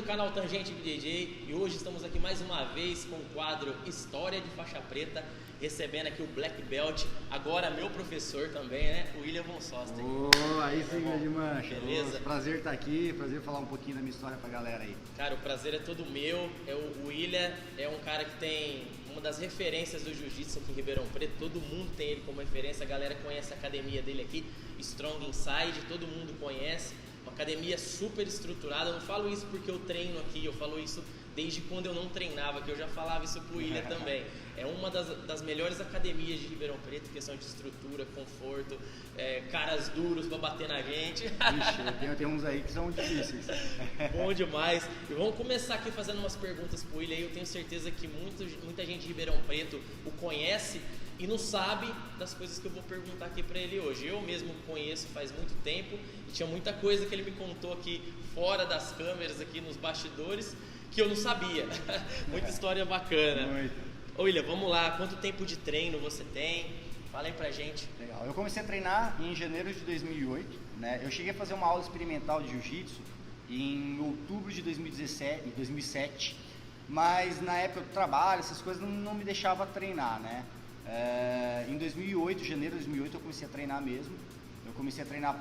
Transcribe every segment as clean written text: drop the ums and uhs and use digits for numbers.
canal Tangente BJJ e hoje estamos aqui mais uma vez com o quadro História de Faixa Preta, recebendo aqui o Black Belt, agora meu professor também, né? O William von Sosten. Aí sim, grande mancha. Beleza? Prazer estar aqui, prazer falar um pouquinho da minha história pra galera aí. Cara, o prazer é todo meu. O William é um cara que tem uma das referências do jiu-jitsu aqui em Ribeirão Preto, todo mundo tem ele como referência, a galera conhece a academia dele aqui, Strong Inside, todo mundo conhece. Uma academia super estruturada, eu não falo isso porque eu treino aqui, eu falo isso desde quando eu não treinava, que eu já falava isso pro William também. É uma das melhores academias de Ribeirão Preto, questão de estrutura, conforto, caras duros pra bater na gente. Ixi, tem uns aí que são difíceis. Bom demais. E vamos começar aqui fazendo umas perguntas pro William, eu tenho certeza que muita gente de Ribeirão Preto o conhece e não sabe das coisas que eu vou perguntar aqui pra ele hoje. Eu mesmo conheço faz muito tempo e tinha muita coisa que ele me contou aqui fora das câmeras, aqui nos bastidores, que eu não sabia. Muita história bacana. Muito. Ô William, vamos lá, quanto tempo de treino você tem? Fala aí pra gente. Legal. Eu comecei a treinar em janeiro de 2008, né? Eu cheguei a fazer uma aula experimental de jiu-jitsu em outubro de 2007, mas na época do trabalho, essas coisas não me deixavam treinar, né? Em 2008, janeiro de 2008, eu comecei a treinar mesmo. Eu comecei a treinar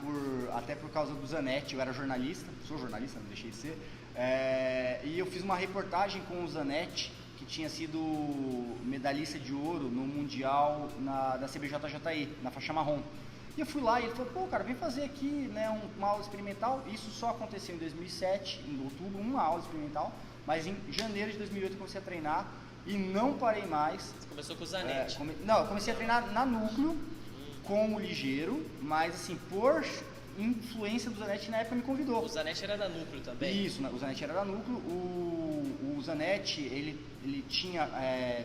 até por causa do Zanetti, eu era jornalista, sou jornalista, não deixei de ser. E eu fiz uma reportagem com o Zanetti, que tinha sido medalhista de ouro no Mundial da CBJJE, na faixa marrom. E eu fui lá e ele falou, pô, cara, vem fazer aqui, né, uma aula experimental. Isso só aconteceu em 2007, em outubro, uma aula experimental, mas em janeiro de 2008 eu comecei a treinar e não parei mais. Você começou com o Zanetti? Não, eu comecei a treinar na Núcleo, com o Ligeiro, mas assim, por influência do Zanetti, na época me convidou. O Zanetti era da Núcleo também? Isso, o Zanetti era da Núcleo. O Zanetti, ele tinha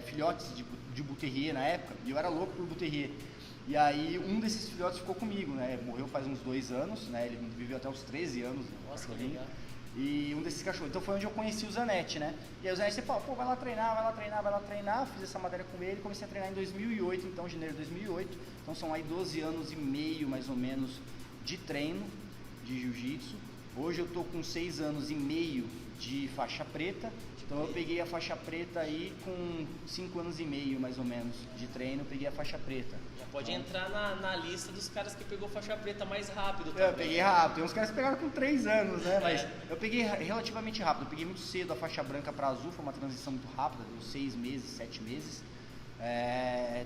filhotes de Buterrier na época, e eu era louco por Buterrier. E aí um desses filhotes ficou comigo, né? Morreu faz uns 2 anos, né? Ele viveu até uns 13 anos. Nossa, que legal. E um desses cachorros. Então foi onde eu conheci o Zanetti, né? E aí o Zanetti falou, pô, vai lá treinar. Fiz essa matéria com ele, comecei a treinar em 2008, então janeiro de 2008. Então são aí 12 anos e meio, mais ou menos, de treino de jiu-jitsu. Hoje eu tô com 6 anos e meio de faixa preta. Então eu peguei a faixa preta aí com 5 anos e meio, mais ou menos, de treino, peguei a faixa preta. Já pode entrar na lista dos caras que pegou faixa preta mais rápido também. Eu peguei rápido, tem uns caras que pegaram com 3 anos, né? Mas eu peguei relativamente rápido, eu peguei muito cedo a faixa branca para azul, foi uma transição muito rápida, deu 6 meses, 7 meses.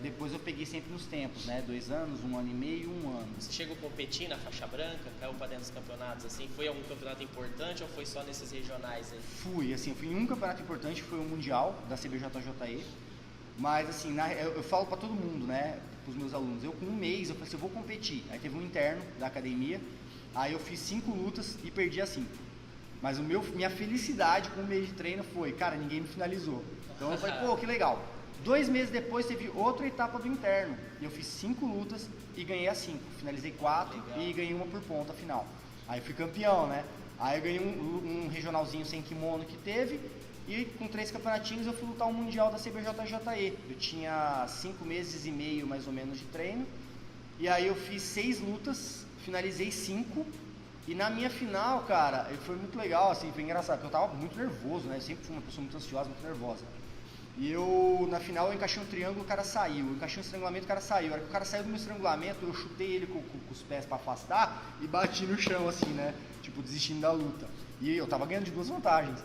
Depois eu peguei sempre nos tempos, né? 2 anos, 1 ano e meio, 1 ano. Você chegou a competir na faixa branca, caiu pra dentro dos campeonatos assim? Foi algum campeonato importante ou foi só nesses regionais aí? Fui em um campeonato importante, foi o Mundial da CBJJE. Mas assim, eu falo pra todo mundo, né? Pros meus alunos, eu com 1 mês, eu falei assim, eu vou competir. Aí teve um interno da academia, aí eu fiz 5 lutas e perdi as 5. Mas minha felicidade com 1 mês de treino foi, cara, ninguém me finalizou. Então eu falei, pô, que legal. 2 meses depois teve outra etapa do interno. E eu fiz 5 lutas e ganhei as 5. Finalizei 4 e ganhei uma por ponta final. Aí fui campeão, né? Aí eu ganhei um regionalzinho sem kimono que teve. E com 3 campeonatinhos eu fui lutar o Mundial da CBJJE. Eu tinha 5 meses e meio mais ou menos de treino. E aí eu fiz 6 lutas, finalizei 5. E na minha final, cara, foi muito legal, assim, foi engraçado, porque eu tava muito nervoso, né? Eu sempre fui uma pessoa muito ansiosa, muito nervosa. E na final eu encaixei um triângulo, o cara saiu. Eu encaixei um estrangulamento, o cara saiu. A hora que o cara saiu do meu estrangulamento, eu chutei ele com os pés pra afastar e bati no chão, assim, né? Tipo, desistindo da luta. E eu tava ganhando de 2 vantagens.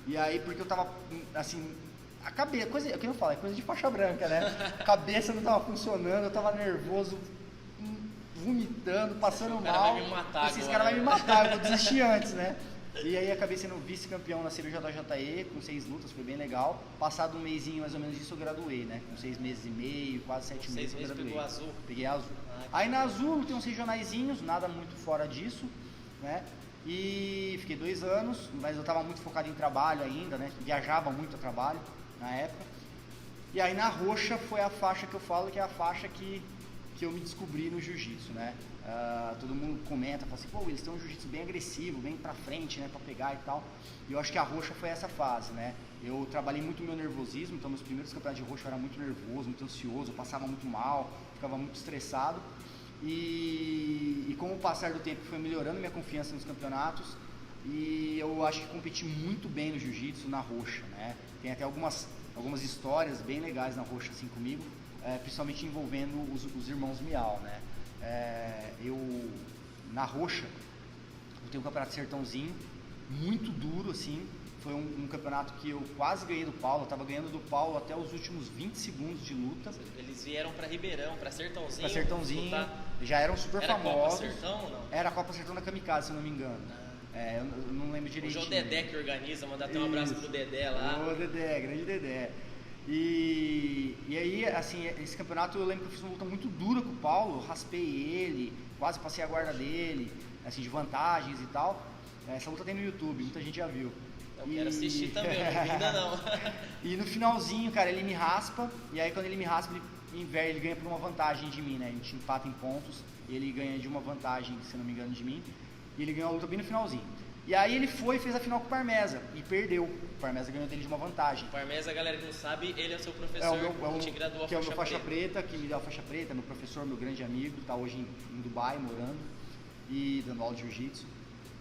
E aí, porque eu tava, assim, a cabeça, é que eu falo, é coisa de faixa branca, né? A cabeça não tava funcionando, eu tava nervoso, vomitando, passando mal. Esses caras vão me matar, eu vou desistir antes, né? E aí acabei sendo vice-campeão na CBJJE com 6 lutas, foi bem legal. Passado um mesinho mais ou menos disso eu graduei, né? Com 6 meses e meio, quase 7 meses eu graduei. Pegou azul? Peguei azul. Aí na azul tem uns regionaizinhos, nada muito fora disso, né? E fiquei 2 anos, mas eu tava muito focado em trabalho ainda, né? Viajava muito a trabalho na época. E aí na roxa foi a faixa que eu falo que é a faixa que eu me descobri no jiu-jitsu, né? Todo mundo comenta, fala assim, pô, eles têm um jiu-jitsu bem agressivo, bem pra frente, né, pra pegar e tal. E eu acho que a roxa foi essa fase, né? Eu trabalhei muito o meu nervosismo, então meus primeiros campeonatos de roxa eu era muito nervoso, muito ansioso, eu passava muito mal, ficava muito estressado. E com o passar do tempo foi melhorando minha confiança nos campeonatos. E eu acho que competi muito bem no jiu-jitsu na roxa, né? Tem até algumas histórias bem legais na roxa assim comigo, principalmente envolvendo os irmãos Miau, né? Eu na roxa eu tenho um campeonato sertãozinho muito duro assim. Foi um campeonato que eu quase ganhei do Paulo. Eu tava ganhando do Paulo até os últimos 20 segundos de luta. Eles vieram pra Ribeirão, pra Sertãozinho. Pra Sertãozinho, já eram super famosos. Era Copa Sertão ou não? Era a Copa Sertão da Kamikaze, se eu não me engano. Eu não lembro direitinho. Hoje é o Dedé que organiza, mandar até um abraço pro Dedé lá. Ô Dedé, grande Dedé. E aí, assim, esse campeonato eu lembro que eu fiz uma luta muito dura com o Paulo. Eu raspei ele, quase passei a guarda dele, assim, de vantagens e tal. Essa luta tem no YouTube, muita gente já viu. Eu quero assistir também, eu não vi ainda não. E no finalzinho, cara, ele me raspa, e aí quando ele me raspa, ele ganha por uma vantagem de mim, né? A gente empata em pontos, e ele ganha de uma vantagem, se não me engano, de mim, e ele ganhou a luta bem no finalzinho. E aí ele fez a final com o Parmeza, e perdeu. O Parmeza ganhou dele de uma vantagem. O Parmeza, a galera que não sabe, ele é o seu professor, que te graduou a que é o meu faixa preta, que me deu a faixa preta, meu professor, meu grande amigo, tá hoje em Dubai, morando, e dando aula de jiu-jitsu.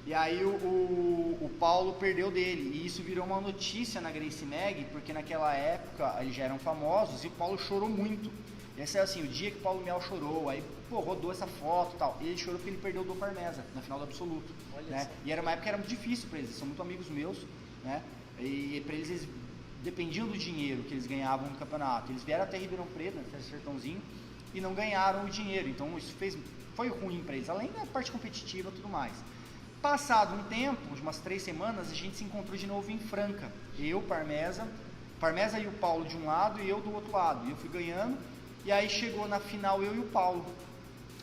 E aí o Paulo perdeu dele, e isso virou uma notícia na Gracie Mag, porque naquela época eles já eram famosos, e o Paulo chorou muito. Esse é assim, o dia que o Paulo Miau chorou, aí rodou essa foto e tal, e ele chorou porque ele perdeu do Parmeza, na final do absoluto, né? E era uma época que era muito difícil pra eles são muito amigos meus, né? E pra eles dependiam do dinheiro que eles ganhavam no campeonato. Eles vieram até Ribeirão Preto, até Sertãozinho, e não ganharam o dinheiro, então isso foi ruim pra eles, além da parte competitiva e tudo mais. Passado um tempo, de umas 3 semanas, a gente se encontrou de novo em Franca. Eu, Parmeza e o Paulo de um lado e eu do outro lado. E eu fui ganhando, e aí chegou na final eu e o Paulo.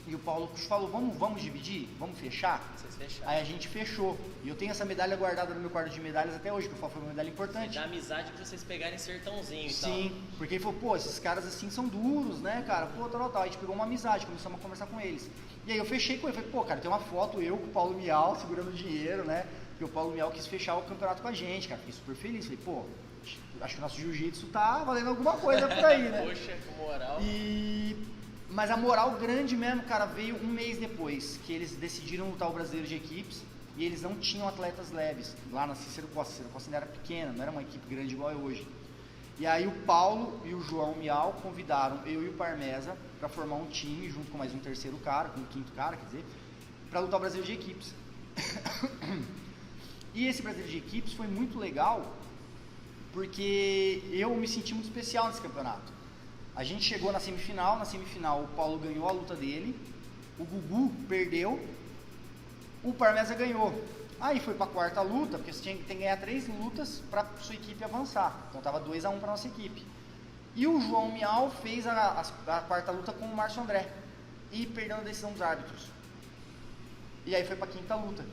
E o Paulo falou, vamos dividir? Vamos fechar? Vocês fecharam. Aí a gente fechou. E eu tenho essa medalha guardada no meu quarto de medalhas até hoje, que eu falo foi uma medalha importante. Da amizade que vocês pegarem Sertãozinho e tal. Sim, porque ele falou, esses caras assim são duros, né, cara? Tal. A gente pegou uma amizade, começamos a conversar com eles. E aí eu fechei com ele, falei, cara, tem uma foto eu com o Paulo Miau segurando dinheiro, né? Porque o Paulo Miau quis fechar o campeonato com a gente, cara. Fiquei super feliz. Falei, acho que o nosso jiu-jitsu tá valendo alguma coisa por aí, né? Poxa, com moral. Mas a moral grande mesmo, cara, veio um mês depois, que eles decidiram lutar o Brasileiro de Equipes, e eles não tinham atletas leves, lá na Cícero Costa. Cícero Costa ainda era pequena, não era uma equipe grande igual é hoje. E aí o Paulo e o João Miau convidaram eu e o Parmeza para formar um time, junto com mais um terceiro cara, com um quinto cara, quer dizer, para lutar o Brasileiro de Equipes. E esse Brasileiro de Equipes foi muito legal, porque eu me senti muito especial nesse campeonato. A gente chegou na semifinal o Paulo ganhou a luta dele, o Gugu perdeu, o Parmeza ganhou. Aí foi pra quarta luta, porque você tem que ganhar 3 lutas pra sua equipe avançar. Então tava 2-1 pra nossa equipe. E o João Miau fez a quarta luta com o Márcio André, e perdeu a decisão dos árbitros. E aí foi pra quinta luta,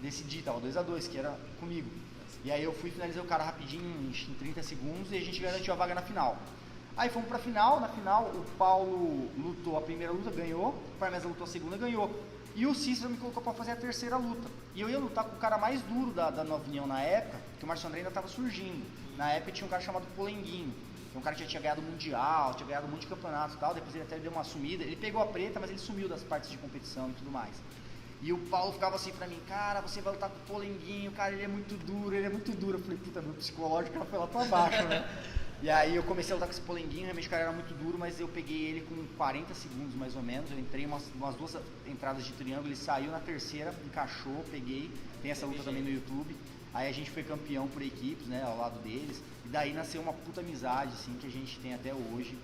decidi, tava 2-2, que era comigo. E aí eu fui finalizar o cara rapidinho, em 30 segundos, e a gente garantiu a vaga na final. Aí fomos pra final, na final o Paulo lutou a primeira luta, ganhou, o Parmeza lutou a segunda, ganhou. E o Cícero me colocou pra fazer a terceira luta. E eu ia lutar com o cara mais duro da Nova União na época, porque o Márcio André ainda tava surgindo. Na época tinha um cara chamado Polenguinho, que é um cara que já tinha ganhado mundial, tinha ganhado um monte de campeonato e tal, depois ele até deu uma sumida. Ele pegou a preta, mas ele sumiu das partes de competição e tudo mais. E o Paulo ficava assim pra mim, cara, você vai lutar com o Polenguinho, cara, ele é muito duro. Eu falei, puta, meu psicológico foi lá pra baixo, né? E aí eu comecei a lutar com esse Polenguinho, realmente o cara era muito duro, mas eu peguei ele com 40 segundos mais ou menos, eu entrei umas 2 entradas de triângulo, ele saiu na terceira, encaixou, peguei, tem essa luta também no YouTube. Aí a gente foi campeão por equipes, né, ao lado deles, e daí nasceu uma puta amizade, assim, que a gente tem até hoje,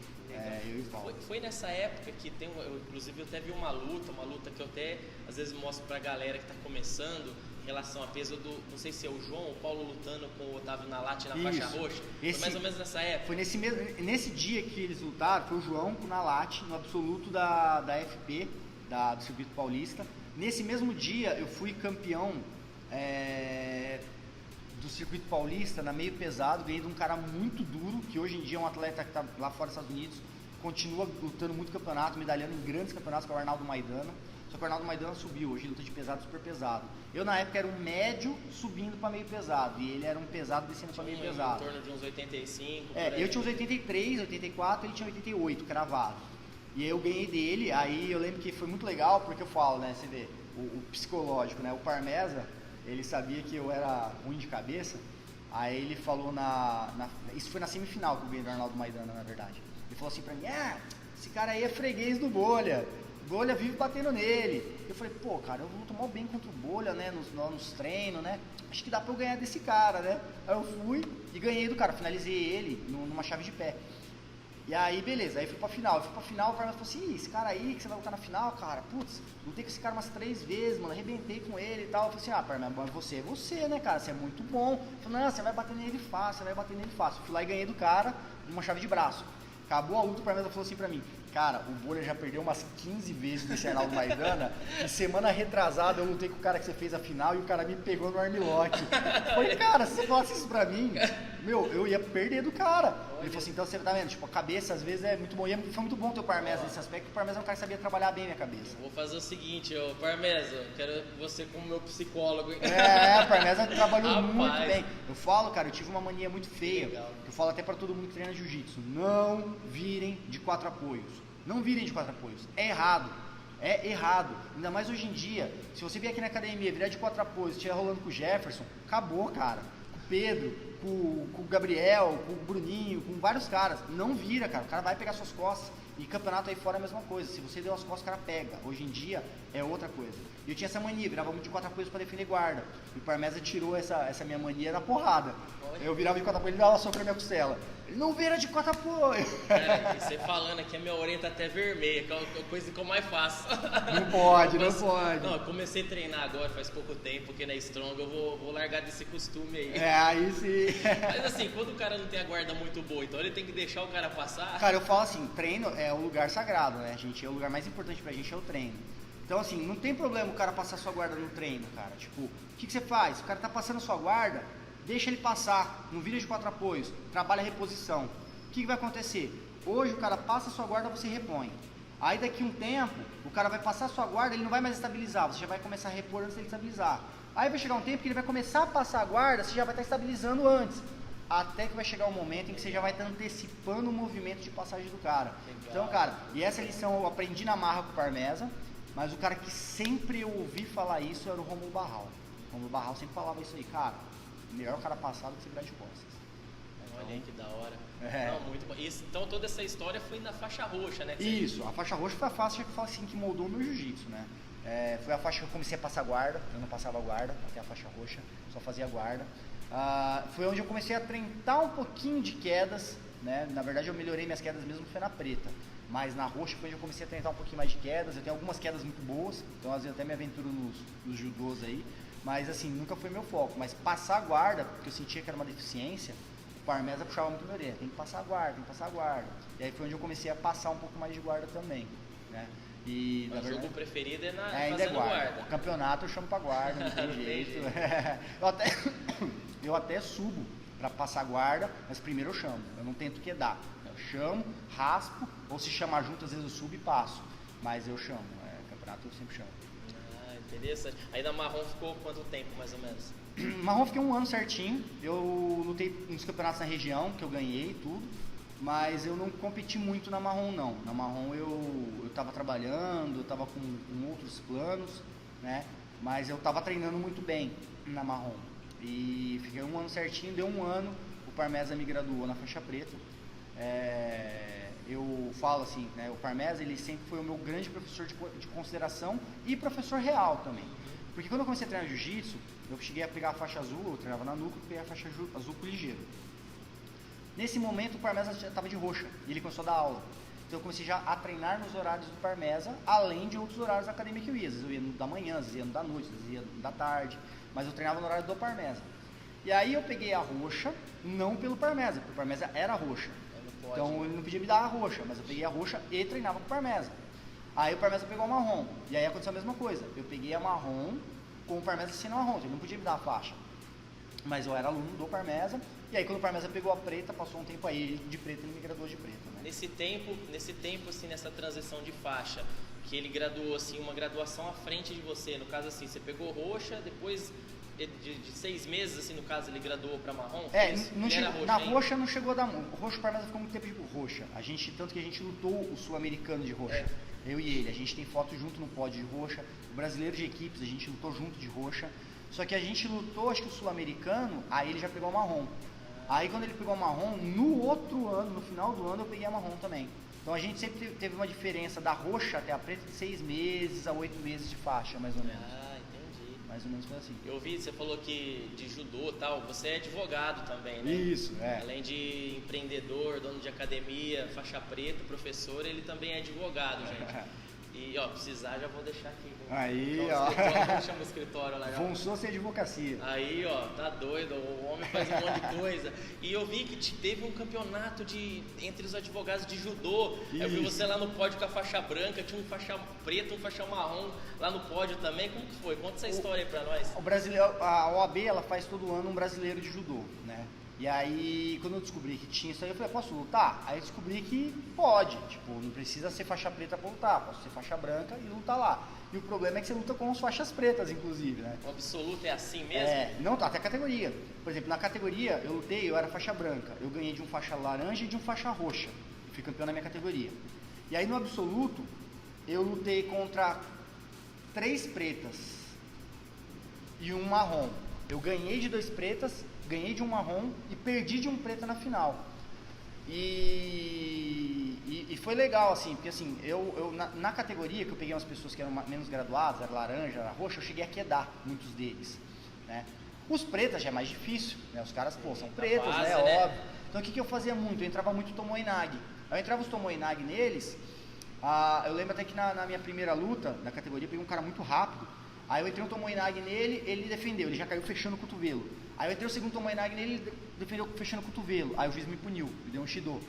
eu e o Paulo. Foi nessa época que inclusive eu até vi uma luta que eu até às vezes mostro pra galera que tá começando, em relação a peso não sei se é o João ou o Paulo lutando com o Otávio Nalate na faixa roxa, foi mais ou menos nessa época. Foi nesse dia que eles lutaram, foi o João com o Nalate, no absoluto da FP, do Circuito Paulista. Nesse mesmo dia eu fui campeão do Circuito Paulista na meio pesado, ganhei de um cara muito duro, que hoje em dia é um atleta que está lá fora dos Estados Unidos, continua lutando muito campeonato, medalhando em grandes campeonatos, que é o Arnaldo Maidana. Só que o Arnaldo Maidana subiu, hoje ele luta de pesado super pesado. Eu na época era um médio subindo para meio pesado, e ele era um pesado descendo para meio pesado. Em torno de uns 85. Eu tinha uns 83, 84, ele tinha 88, cravado. E aí eu ganhei dele, aí eu lembro que foi muito legal, porque eu falo, né, você vê, o psicológico, né, o Parmeza, ele sabia que eu era ruim de cabeça, aí ele falou isso foi na semifinal que eu ganhei do Arnaldo Maidana, na verdade. Ele falou assim pra mim, esse cara aí é freguês do Bolha, Bolha vive batendo nele. Eu falei, pô, cara, eu vou tomar bem contra o Bolha, né, nos treinos, né, acho que dá pra eu ganhar desse cara, né. Aí eu fui e ganhei do cara, finalizei ele numa chave de pé. E aí, beleza, aí fui pra final, o Parmeira falou assim, esse cara aí que você vai lutar na final, cara, putz, lutei com esse cara umas 3 vezes, mano, arrebentei com ele e tal. Eu falei assim, Parmeira, mas você é você, né, cara, você é muito bom. Ele falou, não, você vai bater nele fácil, Eu fui lá e ganhei do cara numa chave de braço. Acabou a luta, o Parmeira falou assim pra mim, cara, o Bolha já perdeu umas 15 vezes desse Arnaldo Maidana, e semana retrasada eu lutei com o cara que você fez a final e o cara me pegou no armlock. Eu falei, cara, se você falasse isso pra mim, eu ia perder do cara. Ele falou assim, então você tá vendo, tipo, a cabeça às vezes é muito boa, e foi muito bom ter o Parmesa nesse aspecto, o Parmesa é um cara que sabia trabalhar bem minha cabeça. Vou fazer o seguinte, Parmesa, eu quero você como meu psicólogo. O Parmesa trabalhou muito bem. Eu falo, cara, eu tive uma mania muito feia, eu falo até pra todo mundo que treina jiu-jitsu, não virem de 4 apoios. Não virem de 4 apoios, é errado, ainda mais hoje em dia, se você vier aqui na academia, virar de 4 apoios, estiver rolando com o Jefferson, acabou, cara, com o Pedro, com o Gabriel, com o Bruninho, com vários caras, não vira, cara, o cara vai pegar suas costas, e campeonato aí fora é a mesma coisa, se você deu as costas, o cara pega, hoje em dia é outra coisa. E eu tinha essa mania, virava muito de 4 apoios pra defender guarda, e o Parmesa tirou essa minha mania na porrada, eu virava de 4 apoios, ele dava soco na minha costela. Ele não vira de 4 apoios. Cara, você falando aqui, a minha orelha tá até vermelha, que é a coisa que eu mais faço. Não pode. Não, eu comecei a treinar agora faz pouco tempo, porque na Strong eu vou largar desse costume aí. Aí sim. Mas assim, quando o cara não tem a guarda muito boa, então ele tem que deixar o cara passar. Cara, eu falo assim, treino é o lugar sagrado, né, gente? É o lugar mais importante pra gente, é o treino. Então assim, não tem problema o cara passar sua guarda no treino, cara. Tipo, o que você faz? O cara tá passando sua guarda, deixa ele passar, não vira de 4 apoios, trabalha a reposição. O que vai acontecer? Hoje o cara passa a sua guarda, você repõe. Aí daqui um tempo, o cara vai passar a sua guarda, ele não vai mais estabilizar, você já vai começar a repor antes dele estabilizar. Aí vai chegar um tempo que ele vai começar a passar a guarda, você já vai estar estabilizando antes. Até que vai chegar um momento em que você já vai estar antecipando o movimento de passagem do cara. Então, cara, e essa lição eu aprendi na marra com o Parmesa, mas o cara que sempre eu ouvi falar isso era o Romulo Barral. O Romulo Barral sempre falava isso aí, cara. Melhor o cara passar do que você virar de costas. Olha aí que da hora. É. Não, muito bom. Isso, então toda essa história foi na faixa roxa, né? Isso, a faixa roxa foi a faixa que fala assim, que moldou o meu jiu-jitsu, né? Foi a faixa que eu comecei a passar guarda, eu não passava guarda até a faixa roxa, só fazia guarda. Foi onde eu comecei a treinar um pouquinho de quedas, né? Na verdade eu melhorei minhas quedas mesmo, foi na preta. Mas na roxa foi onde eu comecei a treinar um pouquinho mais de quedas, eu tenho algumas quedas muito boas, então às vezes até me aventuro nos judôs aí. Mas assim, nunca foi meu foco. Mas passar a guarda, porque eu sentia que era uma deficiência, o Parmesa puxava muito minha orelha. Tem que passar a guarda, tem que passar a guarda. E aí foi onde eu comecei a passar um pouco mais de guarda também, né? E, o jogo preferido é ainda é guarda. O campeonato eu chamo pra guarda, não tem jeito. Eu até subo pra passar a guarda, mas primeiro eu chamo. Eu não tento quedar. Eu chamo, raspo, ou se chamar junto, às vezes eu subo e passo. Mas eu chamo. Campeonato eu sempre chamo. Interessante. Aí na Marrom ficou quanto tempo, mais ou menos? Marrom fiquei 1 ano certinho. Eu lutei nos campeonatos na região, que eu ganhei e tudo. Mas eu não competi muito na Marrom, não. Na Marrom eu tava trabalhando, eu tava com outros planos, né? Mas eu tava treinando muito bem na Marrom. E fiquei 1 ano certinho, deu 1 ano, o Parmesa me graduou na faixa preta. Eu falo assim, né, o Parmesa ele sempre foi o meu grande professor de consideração e professor real também. Porque quando eu comecei a treinar jiu-jitsu, eu cheguei a pegar a faixa azul, eu treinava na nuca, eu peguei a faixa azul com ligeiro. Nesse momento o Parmesa já estava de roxa e ele começou a dar aula. Então eu comecei já a treinar nos horários do Parmesa, além de outros horários da academia que eu ia. Às vezes eu ia no da manhã, às vezes eu ia no da noite, às vezes eu ia no da tarde, mas eu treinava no horário do Parmesa. E aí eu peguei a roxa, não pelo Parmesa, porque o Parmesa era roxa. Então ele não podia me dar a roxa, mas eu peguei a roxa e treinava com o Parmesa. Aí o Parmesa pegou a marrom, e aí aconteceu a mesma coisa. Eu peguei a marrom com o Parmesa sendo marrom, ele não podia me dar a faixa. Mas eu era aluno do Parmesa, e aí quando o Parmesa pegou a preta, passou um tempo aí de preta, ele me graduou de preta. Né? Nesse tempo, assim, nessa transição de faixa, que ele graduou, assim, uma graduação à frente de você, no caso assim, você pegou roxa, depois de 6 meses, assim, no caso, ele graduou para marrom? Não chegou, na roxa não chegou a dar. O roxo, o Parmesa ficou muito tempo de roxa. Tanto que a gente lutou o sul-americano de roxa. Eu e ele. A gente tem foto junto no pódio de roxa. O brasileiro de equipes, a gente lutou junto de roxa. Só que a gente lutou, acho que o sul-americano, aí ele já pegou o marrom. Aí quando ele pegou o marrom, no outro ano, no final do ano, eu peguei a marrom também. Então a gente sempre teve uma diferença da roxa até a preta de 6 meses a 8 meses de faixa, mais ou menos. Ah, entendi. Mais ou menos foi assim. Eu vi, você falou que de judô e tal, você é advogado também, né? Isso, é. Além de empreendedor, dono de academia, faixa preta, professor, ele também é advogado, gente. E, ó, precisar, já vou deixar aqui. Aí, ó. ó. Chama o escritório lá. Vonsou-se advocacia. Aí, ó, tá doido, o homem faz um monte de coisa. E eu vi que teve um campeonato entre os advogados de judô. Isso. Eu vi você lá no pódio com a faixa branca, tinha um faixa preta, um faixa marrom lá no pódio também. Como que foi? Conta essa história aí pra nós. O brasileiro, a OAB, ela faz todo ano um brasileiro de judô, né? E aí, quando eu descobri que tinha isso aí, eu falei, posso lutar? Aí eu descobri que pode, tipo, não precisa ser faixa preta pra lutar, posso ser faixa branca e lutar lá. E o problema é que você luta com as faixas pretas, inclusive, né? O absoluto é assim mesmo? É, não, tá, até categoria. Por exemplo, na categoria, eu lutei, eu era faixa branca, eu ganhei de um faixa laranja e de um faixa roxa. Eu fui campeão na minha categoria. E aí, no absoluto, eu lutei contra 3 pretas e um marrom. Eu ganhei de 2 pretas, ganhei de um marrom e perdi de um preta na final. E foi legal, assim, porque assim, na categoria que eu peguei umas pessoas que eram menos graduadas, era laranja, era roxa, eu cheguei a quedar muitos deles, né? Os pretas já é mais difícil, né? Os caras, pô, são pretas, base, né? Óbvio. Então o que eu fazia muito? Eu entrava muito Tomoe Nage. Eu entrava os Tomoe Nage neles, eu lembro até que na minha primeira luta, da categoria, eu peguei um cara muito rápido. Aí eu entrei um Tomoe Nage nele, ele defendeu, ele já caiu fechando o cotovelo. Aí eu entrei o segundo Tomoe Nage nele, ele defendeu fechando o cotovelo. Aí o juiz me puniu, me deu um Shido.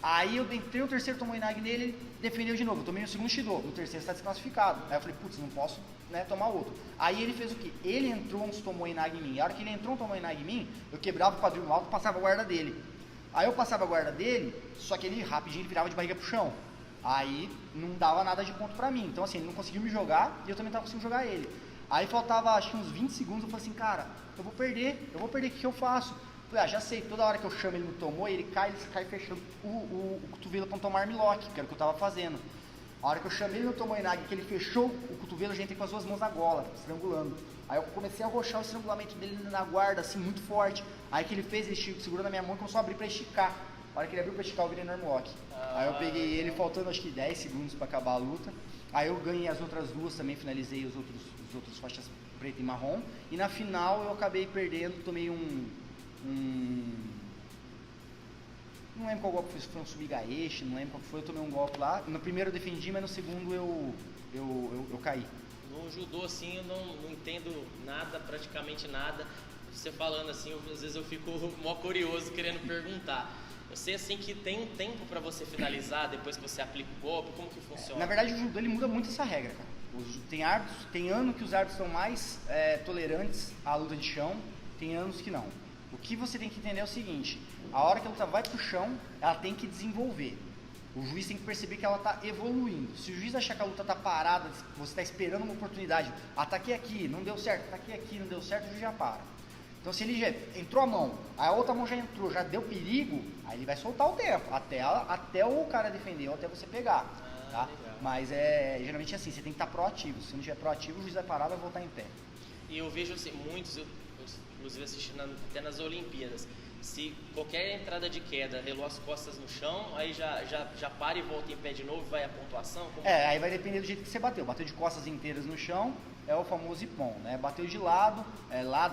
Aí eu entrei o terceiro Tomoe Nage nele, ele defendeu de novo. Eu tomei o segundo Shido, no terceiro está desclassificado. Aí eu falei, putz, não posso, né, tomar outro. Aí ele fez o quê? Ele entrou uns Tomoe Nage em mim. A hora que ele entrou um Tomoe Nage em mim, eu quebrava o quadril alto e passava a guarda dele. Aí eu passava a guarda dele, só que ele rapidinho ele virava de barriga pro chão. Aí não dava nada de ponto pra mim. Então assim, ele não conseguiu me jogar e eu também não tava conseguindo jogar ele. Aí faltava acho que uns 20 segundos, eu falei assim, cara, eu vou perder, o que eu faço? Eu falei, já sei, toda hora que eu chamo ele não tomou, ele cai fechando o cotovelo pra não tomar armlock, que era o que eu tava fazendo. A hora que eu chamei ele no Tomoe Nage, que ele fechou o cotovelo, eu já entrei com as 2 mãos na gola, estrangulando. Aí eu comecei a arrochar o estrangulamento dele na guarda, assim, muito forte. Aí que ele fez, ele segurou na minha mão e começou a abrir pra esticar. A hora que ele abriu pra esticar, eu virei no armlock. Aí eu peguei ele, faltando acho que 10 segundos pra acabar a luta. Aí eu ganhei as outras 2 também, finalizei os outros faixas preta e marrom. E na final eu acabei perdendo, tomei não lembro qual golpe foi, se foi um subigaeshi, não lembro qual foi, eu tomei um golpe lá. No primeiro eu defendi, mas no segundo eu caí. No judô, assim, eu não entendo nada, praticamente nada. Você falando assim, às vezes eu fico mó curioso querendo perguntar. Eu sei assim que tem um tempo para você finalizar depois que você aplica o golpe, como que funciona? Na verdade o judô ele muda muito essa regra, cara. Tem ano que os árbitros são mais tolerantes à luta de chão, tem anos que não. O que você tem que entender é o seguinte, a hora que a luta vai pro chão, ela tem que desenvolver. O juiz tem que perceber que ela está evoluindo. Se o juiz achar que a luta está parada, você está esperando uma oportunidade, ataquei aqui, não deu certo, ataquei aqui, não deu certo, o juiz já para. Então se ele já entrou a mão, a outra mão já entrou, já deu perigo, aí ele vai soltar o tempo, até o cara defender ou até você pegar. Tá? Mas geralmente é assim, você tem que estar proativo. Se não estiver proativo, o juiz vai parar e vai voltar em pé. E eu vejo assim, muitos, eu inclusive assistindo até nas Olimpíadas, se qualquer entrada de queda relou as costas no chão, aí já para e volta em pé de novo, vai a pontuação? Aí vai depender do jeito que você bateu. Bateu de costas inteiras no chão, é o famoso ippon, né? Bateu de lado,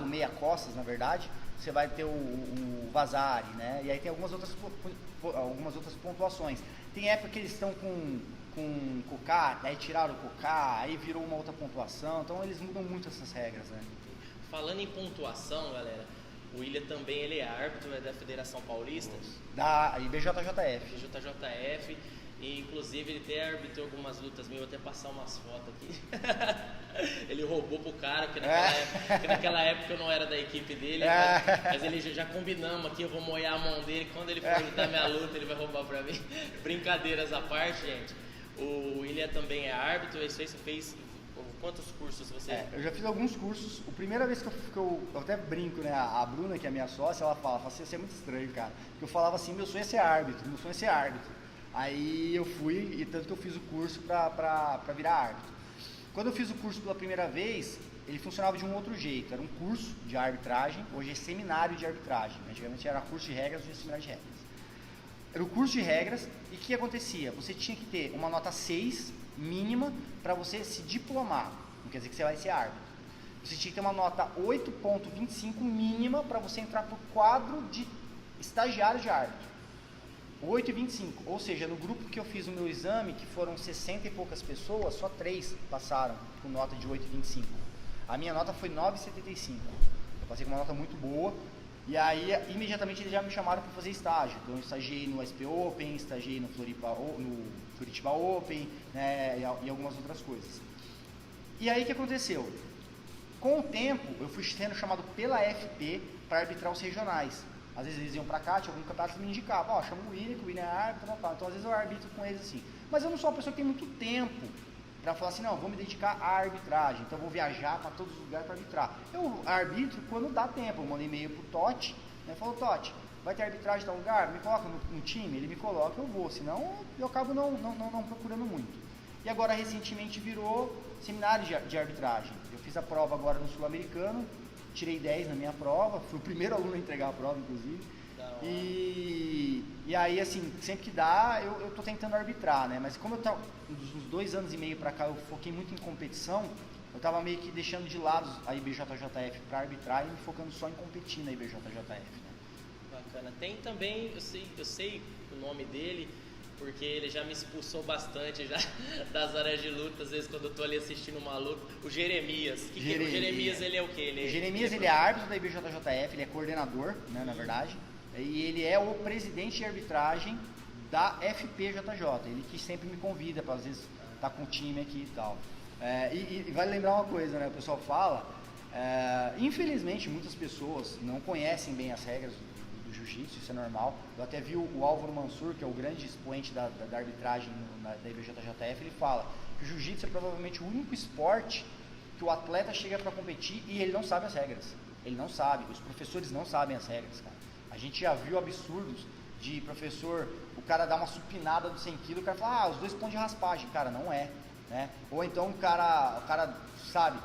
meia costas na verdade, você vai ter o vazare, né? E aí tem algumas outras pontuações. Tem época que eles estão com cocá, aí tiraram o cocá, aí virou uma outra pontuação, então eles mudam muito essas regras, né? Falando em pontuação, galera, o William também ele é árbitro, da Federação Paulista. Da IBJJF. IBJJF, e inclusive ele até arbitrou algumas lutas minhas, vou até passar umas fotos aqui. Ele roubou pro cara, porque naquela época eu não era da equipe dele, mas ele já combinamos aqui, eu vou molhar a mão dele, quando ele for lutar minha luta ele vai roubar pra mim. Brincadeiras à parte, gente. O William também é árbitro, isso aí você fez... Quantos cursos você... eu já fiz alguns cursos. A primeira vez que eu até brinco, né? A Bruna, que é minha sócia, ela fala assim, isso é muito estranho, cara. Porque eu falava assim, meu sonho é ser árbitro. Aí eu fui, e tanto que eu fiz o curso pra virar árbitro. Quando eu fiz o curso pela primeira vez, ele funcionava de um outro jeito. Era um curso de arbitragem, hoje é seminário de arbitragem. Antigamente era curso de regras, hoje é seminário de regras. Era o curso de regras e o que acontecia? Você tinha que ter uma nota 6 mínima para você se diplomar. Não quer dizer que você vai ser árbitro. Você tinha que ter uma nota 8.25 mínima para você entrar para o quadro de estagiário de árbitro. 8,25. Ou seja, no grupo que eu fiz o meu exame, que foram 60 e poucas pessoas, só 3 passaram com nota de 8,25. A minha nota foi 9,75. Eu passei com uma nota muito boa. E aí, imediatamente, eles já me chamaram para fazer estágio. Então, eu estagiei no SP Open, estagiei no Curitiba Open, né, e algumas outras coisas. E aí, o que aconteceu? Com o tempo, eu fui sendo chamado pela FP para arbitrar os regionais. Às vezes eles iam pra cá, tinha algum campeonato que me indicava, ó, chama o William, que o William é árbitro, tal. Então às vezes eu arbitro com eles assim. Mas eu não sou uma pessoa que tem muito tempo pra falar assim, não, vou me dedicar à arbitragem, então eu vou viajar pra todos os lugares pra arbitrar. Eu arbitro quando dá tempo, eu mandei e-mail pro Totti, né, falou, Totti, vai ter arbitragem em tal lugar? Me coloca no time? Ele me coloca, eu vou, senão eu acabo não procurando muito. E agora recentemente virou seminário de arbitragem. Eu fiz a prova agora no Sul-Americano, tirei 10 na minha prova, fui o primeiro aluno a entregar a prova, inclusive. E aí, assim, sempre que dá, eu tô tentando arbitrar, né? Mas como eu tava, uns 2 anos e meio pra cá, eu foquei muito em competição, eu tava meio que deixando de lado a IBJJF pra arbitrar e me focando só em competir na IBJJF, né? Bacana. Tem também, eu sei o nome dele, porque ele já me expulsou bastante já das áreas de luta, às vezes quando eu tô ali assistindo uma luta. O Jeremias. O Jeremias, ele é o quê? O Jeremias, ele é árbitro da IBJJF, ele é coordenador, né, na verdade, e ele é o presidente de arbitragem da FPJJ, ele que sempre me convida para às vezes estar com o time aqui e tal. E vale lembrar uma coisa, né, o pessoal fala, infelizmente muitas pessoas não conhecem bem as regras do jiu-jitsu, isso é normal. Eu até vi o Álvaro Mansur, que é o grande expoente da arbitragem da IBJJF, ele fala que o jiu-jitsu é provavelmente o único esporte que o atleta chega para competir e ele não sabe as regras. Ele não sabe, os professores não sabem as regras, cara. A gente já viu absurdos de professor, o cara dá uma supinada do 100 kg, o cara fala, os 2 pontos de raspagem. Cara, não é, né? Ou então o cara sabe,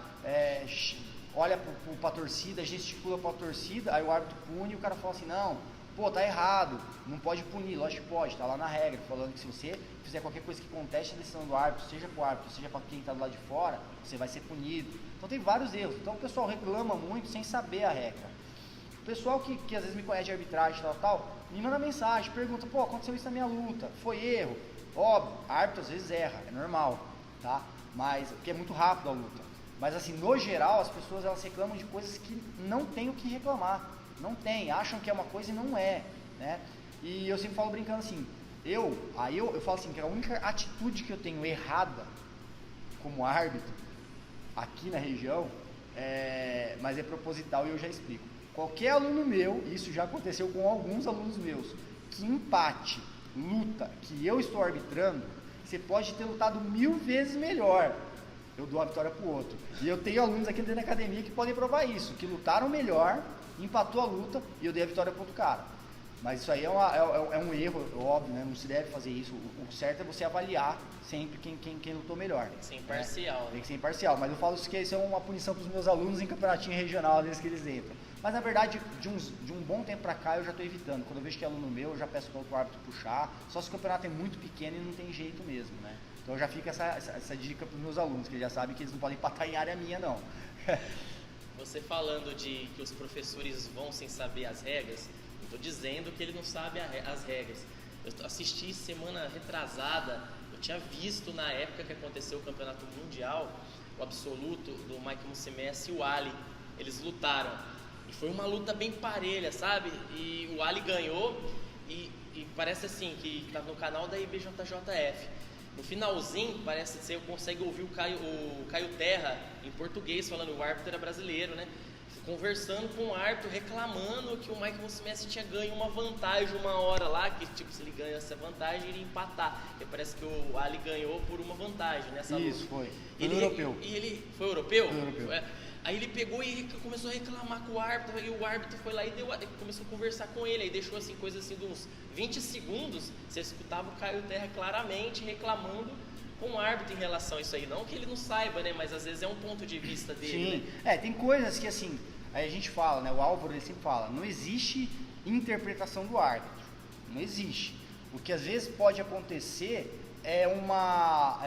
olha pra torcida, gesticula pra torcida, aí o árbitro pune e o cara fala assim, não, pô, tá errado, não pode punir. Lógico que pode, tá lá na regra, falando que se você fizer qualquer coisa que conteste a decisão do árbitro, seja pro árbitro, seja pra quem tá do lado de fora, você vai ser punido. Então tem vários erros, então o pessoal reclama muito sem saber a regra. O pessoal que às vezes me conhece de arbitragem e tal, me manda mensagem, pergunta, pô, aconteceu isso na minha luta, foi erro? Óbvio, árbitro às vezes erra, é normal, tá? Mas, porque é muito rápido a luta. Mas assim, no geral, as pessoas elas reclamam de coisas que não tem o que reclamar. Não tem, acham que é uma coisa e não é, né? E eu sempre falo brincando assim, eu falo assim, que a única atitude que eu tenho errada como árbitro aqui na região, mas é proposital e eu já explico. Qualquer aluno meu, isso já aconteceu com alguns alunos meus, que empate, luta, que eu estou arbitrando, você pode ter lutado 1000 vezes melhor. Eu dou a vitória pro outro. E eu tenho alunos aqui dentro da academia que podem provar isso, que lutaram melhor, empatou a luta e eu dei a vitória pro outro cara. Mas isso aí é um erro, óbvio, né? Não se deve fazer isso. O certo é você avaliar sempre quem lutou melhor. Tem que ser imparcial. Né? Tem que ser imparcial. Mas eu falo que isso é uma punição para os meus alunos em campeonatinho regional, às vezes que eles entram. Mas na verdade, de um bom tempo pra cá, eu já estou evitando. Quando eu vejo que é aluno meu, eu já peço para o árbitro puxar. Só se o campeonato é muito pequeno e não tem jeito mesmo, né? Então já fica essa dica para os meus alunos, que eles já sabem que eles não podem empatar em área minha, não. Você falando de que os professores vão sem saber as regras, eu estou dizendo que ele não sabe as regras. Eu assisti semana retrasada, eu tinha visto na época que aconteceu o campeonato mundial, o absoluto do Mike Musumeci e o Ali, eles lutaram. E foi uma luta bem parelha, sabe? E o Ali ganhou e parece assim, que estava no canal da IBJJF. No finalzinho, parece que você consegue ouvir o Caio Terra em português falando, o árbitro era brasileiro, né? Conversando com o árbitro, reclamando que o Mike Musumeci tinha ganho uma vantagem uma hora lá, que tipo, se ele ganha essa vantagem, ele ia empatar. E parece que o Ali ganhou por uma vantagem nessa luta. Isso, foi. Europeu. E ele foi europeu? Foi europeu. Aí ele pegou e começou a reclamar com o árbitro, e o árbitro foi lá e começou a conversar com ele, aí deixou assim, coisa assim de uns 20 segundos, você escutava o Caio Terra claramente reclamando com o árbitro em relação a isso aí. Não que ele não saiba, né? Mas às vezes é um ponto de vista dele. Sim, né? tem coisas que assim, aí a gente fala, né? O Álvaro ele sempre fala, não existe interpretação do árbitro, não existe. O que às vezes pode acontecer é uma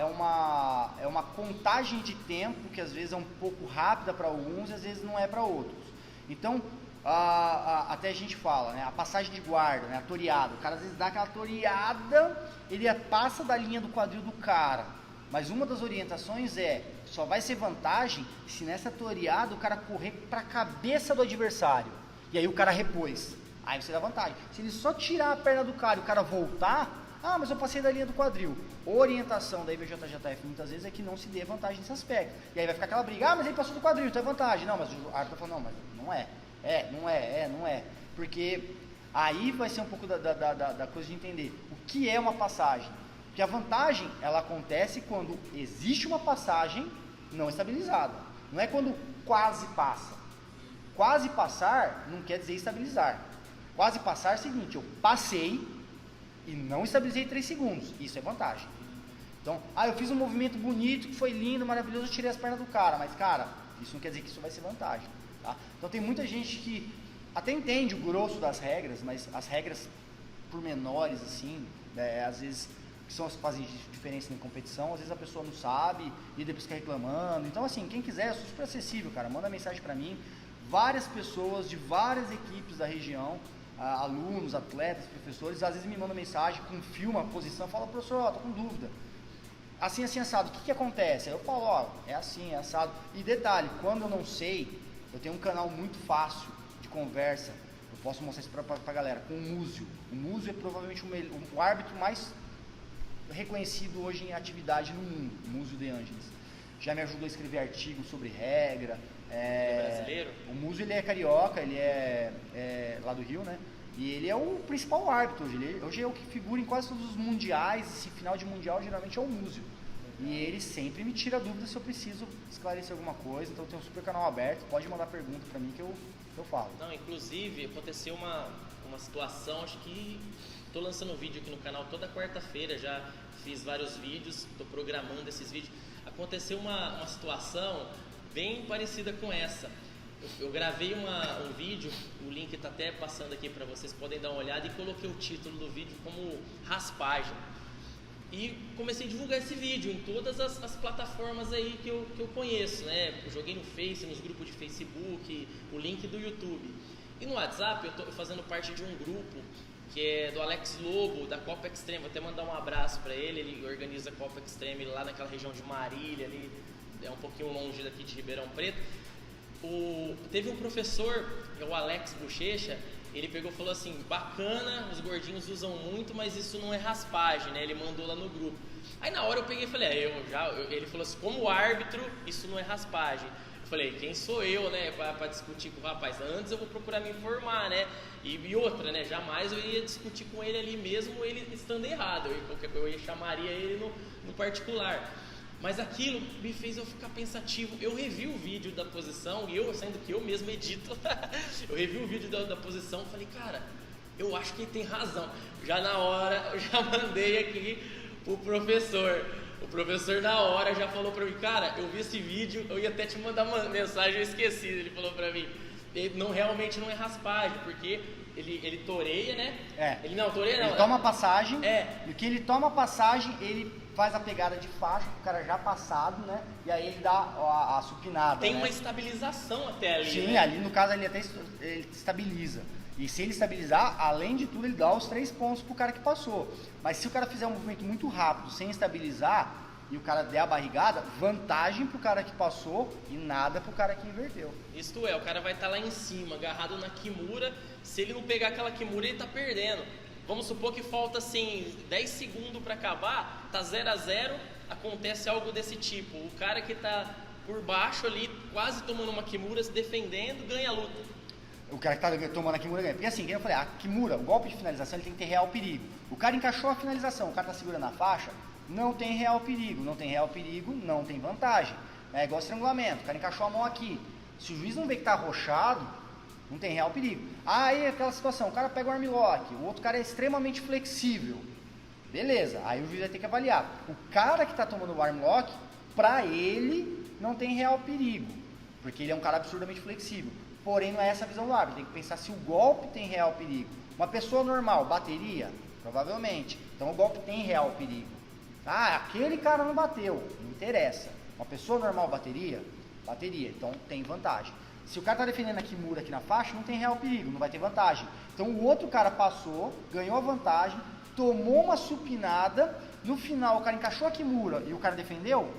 contagem de tempo que às vezes é um pouco rápida para alguns e às vezes não é para outros. Então, até a gente fala, né, a passagem de guarda, né, a toreada, o cara às vezes dá aquela toreada, ele passa da linha do quadril do cara, mas uma das orientações só vai ser vantagem se nessa toreada o cara correr para a cabeça do adversário, e aí o cara repôs, aí você dá vantagem. Se ele só tirar a perna do cara e o cara voltar, mas eu passei da linha do quadril. A orientação da IBJJF muitas vezes é que não se dê vantagem nesse aspecto. E aí vai ficar aquela briga, mas ele passou do quadril, então é vantagem. Não, mas o árbitro falou, não, mas não é. Não é. Porque aí vai ser um pouco da coisa de entender o que é uma passagem. Porque a vantagem, ela acontece quando existe uma passagem não estabilizada. Não é quando quase passa. Quase passar não quer dizer estabilizar. Quase passar é o seguinte, eu passei e não estabilizei 3 segundos. Isso é vantagem. Então, eu fiz um movimento bonito, que foi lindo, maravilhoso, eu tirei as pernas do cara. Mas, cara, isso não quer dizer que isso vai ser vantagem. Tá? Então, tem muita gente que até entende o grosso das regras, mas as regras pormenores, assim, às vezes, que são as que fazem diferença na competição, às vezes a pessoa não sabe e depois fica reclamando. Então, assim, quem quiser, eu sou super acessível, cara. Manda mensagem pra mim. Várias pessoas de várias equipes da região, alunos, atletas, professores, às vezes me mandam mensagem, confirma a posição, fala, professor, tô com dúvida, assim, assado, o que acontece? Aí eu falo, é assim, é assado, e detalhe, quando eu não sei, eu tenho um canal muito fácil de conversa, eu posso mostrar isso pra galera, com o Múzio. O Múzio é provavelmente o árbitro mais reconhecido hoje em atividade no mundo, o Múzio de Ângeles, já me ajudou a escrever artigos sobre regra. É brasileiro? O Muso, ele é carioca, ele é lá do Rio, né? E ele é o principal árbitro hoje. Hoje é o que figura em quase todos os mundiais. Esse final de mundial geralmente é o Muso. E ele sempre me tira dúvidas se eu preciso esclarecer alguma coisa. Então tem um super canal aberto, pode mandar pergunta pra mim que eu falo. Não, inclusive aconteceu uma situação, acho que tô lançando um vídeo aqui no canal toda quarta-feira, já fiz vários vídeos, tô programando esses vídeos. Aconteceu uma situação bem parecida com essa. Eu gravei um vídeo, o link está até passando aqui para vocês, podem dar uma olhada, e coloquei o título do vídeo como raspagem. E comecei a divulgar esse vídeo em todas as plataformas aí que eu conheço, né? Eu joguei no Face, nos grupos de Facebook, o link do YouTube. E no WhatsApp eu estou fazendo parte de um grupo que é do Alex Lobo, da Copa Extreme. Vou até mandar um abraço para ele organiza a Copa Extreme lá naquela região de Marília, ali, é um pouquinho longe daqui de Ribeirão Preto. Teve um professor, o Alex Bochecha, ele pegou e falou assim, bacana, os gordinhos usam muito, mas isso não é raspagem, né? Ele mandou lá no grupo. Aí na hora eu peguei e falei, ele falou assim, como árbitro, isso não é raspagem. Eu falei, quem sou eu, né, pra discutir com o rapaz? Antes eu vou procurar me informar, né? E outra, né, jamais eu ia discutir com ele ali mesmo, ele estando errado. Eu chamaria ele no particular. Mas aquilo me fez eu ficar pensativo. Eu revi o vídeo da posição, sendo que eu mesmo edito, eu revi o vídeo da posição e falei, cara, eu acho que ele tem razão. Já na hora, eu já mandei aqui pro professor. O professor na hora já falou pra mim, cara, eu vi esse vídeo, eu ia até te mandar uma mensagem, eu esqueci. Ele falou pra mim, realmente não é raspagem, porque ele toreia, né? Ele não toreia, não. Ele toma passagem, e o que ele toma passagem, ele faz a pegada de faixa, o cara já passado, né? E aí ele dá a supinada. Tem uma estabilização até ali. Sim, né? Ali no caso ele até ele estabiliza. E se ele estabilizar, além de tudo, ele dá os 3 pontos pro cara que passou. Mas se o cara fizer um movimento muito rápido, sem estabilizar, e o cara der a barrigada, vantagem pro cara que passou e nada pro cara que inverteu. Isto é, o cara vai estar lá em cima, agarrado na kimura. Se ele não pegar aquela kimura, ele tá perdendo. Vamos supor que falta assim 10 segundos para acabar, tá 0-0, acontece algo desse tipo. O cara que tá por baixo ali, quase tomando uma kimura, se defendendo, ganha a luta. O cara que tá tomando a kimura ganha. Porque assim, como eu falei, a kimura, o golpe de finalização, ele tem que ter real perigo. O cara encaixou a finalização, o cara tá segurando a faixa, não tem real perigo. Não tem real perigo, não tem vantagem. É igual estrangulamento, o cara encaixou a mão aqui. Se o juiz não vê que tá arrochado, não tem real perigo. Aí aquela situação, o cara pega o armlock, o outro cara é extremamente flexível. Beleza, aí o juiz vai ter que avaliar. O cara que está tomando o arm lock, para ele não tem real perigo, porque ele é um cara absurdamente flexível. Porém, não é essa a visão do árbitro. Tem que pensar se o golpe tem real perigo. Uma pessoa normal bateria? Provavelmente. Então o golpe tem real perigo. Ah, aquele cara não bateu, não interessa. Uma pessoa normal bateria? Bateria, então tem vantagem. Se o cara está defendendo a Kimura aqui na faixa, não tem real perigo, não vai ter vantagem. Então o outro cara passou, ganhou a vantagem, tomou uma supinada, no final o cara encaixou a Kimura e o cara defendeu,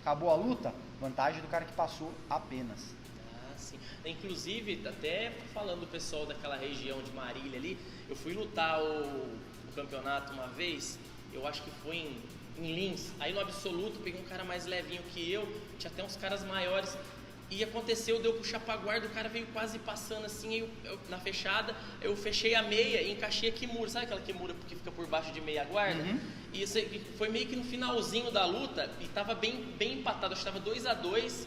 acabou a luta, vantagem do cara que passou apenas. Ah, sim. Inclusive, até falando do pessoal daquela região de Marília ali, eu fui lutar o campeonato uma vez, eu acho que foi em Lins, aí no absoluto peguei um cara mais levinho que eu, tinha até uns caras maiores, e aconteceu, deu puxar pra guarda, o cara veio quase passando assim, eu na fechada, eu fechei a meia e encaixei a Kimura, sabe aquela Kimura que fica por baixo de meia guarda? Uhum. E isso foi meio que no finalzinho da luta, e tava bem empatado, acho que tava 2-2,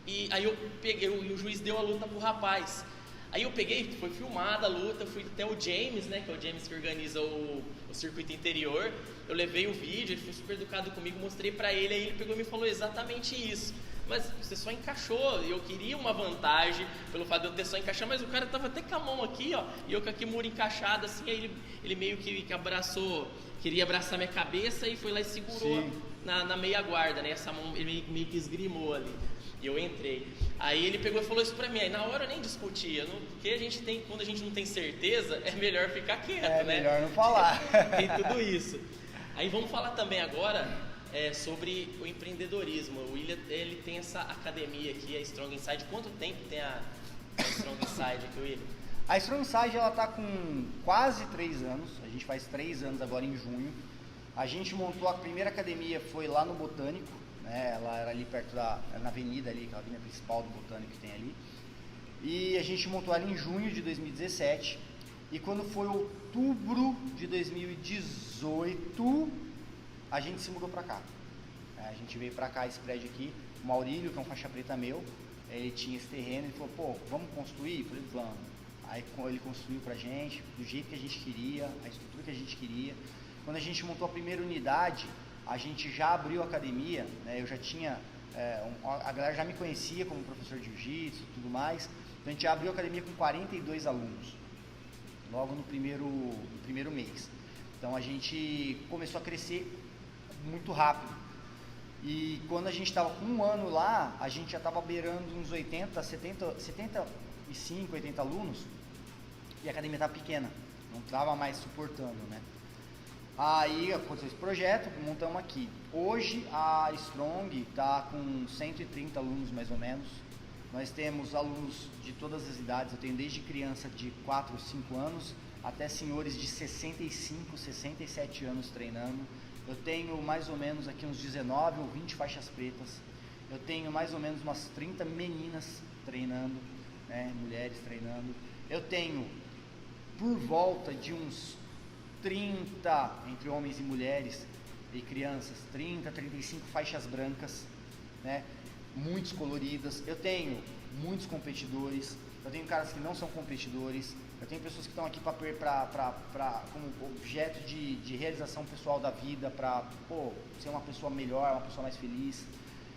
e aí eu peguei, e o juiz deu a luta pro rapaz. Aí eu peguei, foi filmada a luta, fui até o James, né, que é o James que organiza o circuito interior, eu levei o vídeo, ele foi super educado comigo, mostrei pra ele, aí ele pegou e me falou exatamente isso. Mas você só encaixou, e eu queria uma vantagem pelo fato de eu ter só encaixado, mas o cara tava até com a mão aqui, ó, e eu com a Kimura encaixada assim, aí ele meio que abraçou, queria abraçar minha cabeça e foi lá e segurou na meia guarda, né, essa mão, ele meio que esgrimou ali. E eu entrei. Aí ele pegou e falou isso pra mim. Aí na hora eu nem discutia. Porque a gente tem, quando a gente não tem certeza, é melhor ficar quieto, né? É melhor não falar. Tem tudo isso. Aí vamos falar também agora sobre o empreendedorismo. O William, ele tem essa academia aqui, a Strong Inside. Quanto tempo tem a Strong Inside aqui, William? A Strong Inside, ela tá com quase 3 anos. A gente faz 3 anos agora em junho. A gente montou a primeira academia, foi lá no Botânico. Ela era ali perto na avenida ali, aquela avenida principal do Botânico que tem ali. E a gente montou ela em junho de 2017. E quando foi outubro de 2018, a gente se mudou pra cá. A gente veio pra cá, esse prédio aqui. O Maurílio, que é um faixa preta meu, ele tinha esse terreno, ele falou, pô, vamos construir? Eu falei, vamos. Aí ele construiu pra gente, do jeito que a gente queria, a estrutura que a gente queria. Quando a gente montou a primeira unidade, a gente já abriu a academia, né? Eu já tinha, a galera já me conhecia como professor de jiu-jitsu e tudo mais, então a gente já abriu a academia com 42 alunos, logo no primeiro mês. Então a gente começou a crescer muito rápido, e quando a gente estava com 1 ano lá, a gente já estava beirando uns 75, 80 alunos, e a academia estava pequena, não estava mais suportando, né? Aí aconteceu esse projeto, montamos aqui. Hoje a Strong está com 130 alunos mais ou menos. Nós temos alunos de todas as idades, eu tenho desde criança de 4 ou 5 anos até senhores de 65, 67 anos treinando. Eu tenho mais ou menos aqui uns 19 ou 20 faixas pretas. Eu tenho mais ou menos umas 30 meninas treinando, né, mulheres treinando. Eu tenho por volta de uns 30, entre homens e mulheres e crianças, 30, 35 faixas brancas, né? Muitos coloridas. Eu tenho muitos competidores, eu tenho caras que não são competidores, eu tenho pessoas que estão aqui como objeto de realização pessoal da vida, para ser uma pessoa melhor, uma pessoa mais feliz.